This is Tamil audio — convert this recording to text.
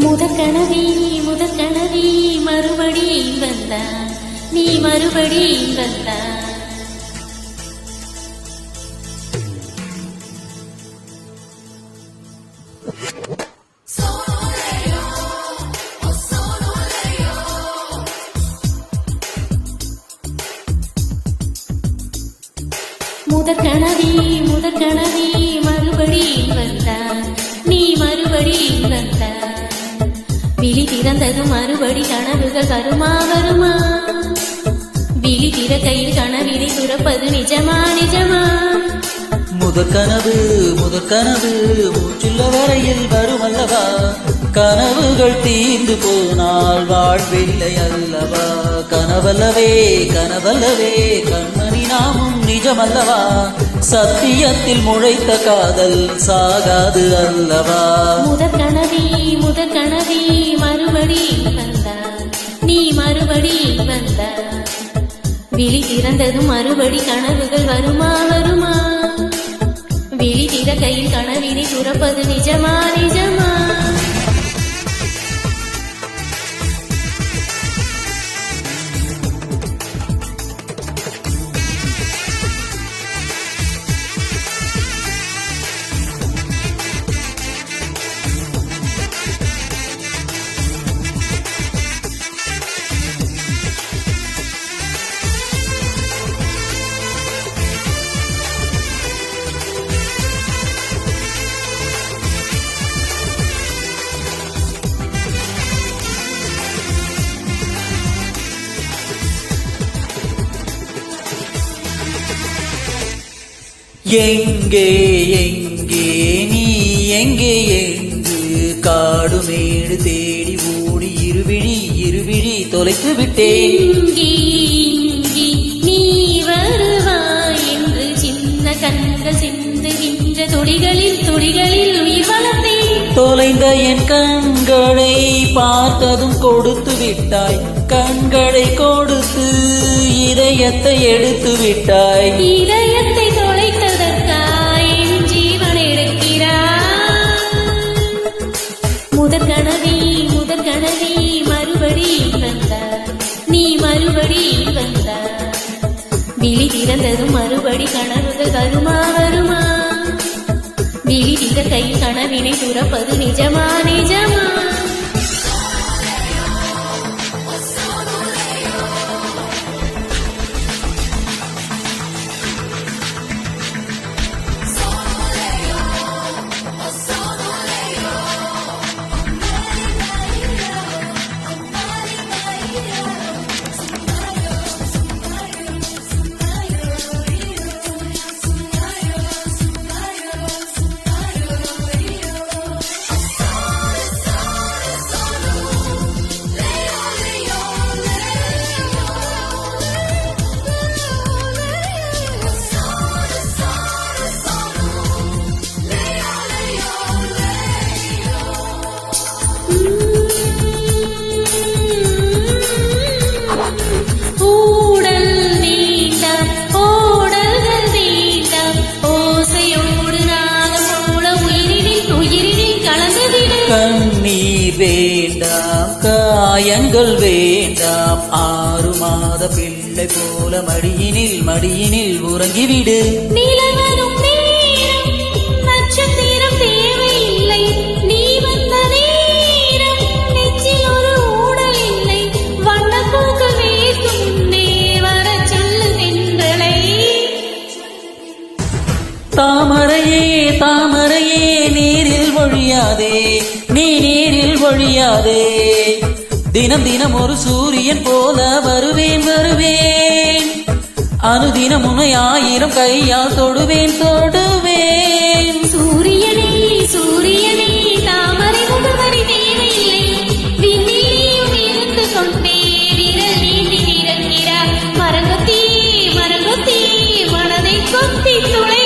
முதற்கனவே மறுபடி வந்தா நீ மறுபடி வந்தா முதற்கனவே மறுபடி வந்தா நீ மறுபடி வந்தா விழி திறந்தது மறுபடி கனவுகள் வருமா வருமா விழி திறக்கையில் கனவினை துறப்பது நிஜமா நிஜமா முதற்கனவு மூச்சுள்ள வரையில் வரும் அல்லவா கனவுகள் தீர்ந்து போனால் வாழ்வில்லை அல்லவா கனவல்லவே கண்மணி நாமும் நிஜமல்லவா சத்தியத்தில் முளைத்த காதல் சாகாது அல்லவா முதற்கனவே மறுபடி வந்தா நீ மறுபடி வந்தா விழி திறந்ததும் மறுபடி கனவுகள் வருமா வருமா விழி திறக்கையில் கனவினை துறப்பது நிஜமா நிஜமா எங்கே நீ எங்கே காடுமேடு தேடி ஓடி இருவிழி தொலைத்து விட்டேன் நீ வருவாய் என்று சின்ன கண்கள் சிந்துகின்ற துளிகளில் உயிர் வளர்த்தேன் தொலைந்த என் கண்களை பார்த்ததும் கொடுத்து விட்டாய் கண்களை கொடுத்து இதயத்தை எடுத்து விட்டாய் இதயத்தை தொலைத்ததற்காய் என் ஜீவன் எடுக்கிறாய் முதற்கனவே மறுபடி வந்தா நீ மறுபடி வந்தா விழி திறந்ததும் மறுபடி கனவுகள் வருமா வருமா விழி திறக்கை கனவினை துறப்பது நிஜமா நிஜமா கண்ணீர் வேண்டாம் காயங்கள் வேண்டாம் 6 மாத பிள்ளை போல மடியினில் உறங்கிவிடு நிலவரும் நேரம் நட்சத்திரம் தேவையில்லை நீ வந்த நேரம் நெஞ்சில் ஒரு ஊடல் இல்லை வண்ணப்பூக்கள் வேர்க்கும் வர சொல்லு தென்றலை தாமரையே நீரில் ஒழியாதே நீ நீரில் ஒழியாதே தினம் ஒரு சூரியன் போல வருவேன் அனுதினம் உன்னை 1000 கையால் தொடுவேன் சூரியனே தாமரை முகவரி தேவையில்லை விண்ணிலையும் இருந்து கொண்டே விரல் நீண்டி இறங்கிறார் மரங்கொத்தி மனதை கொத்தி துளை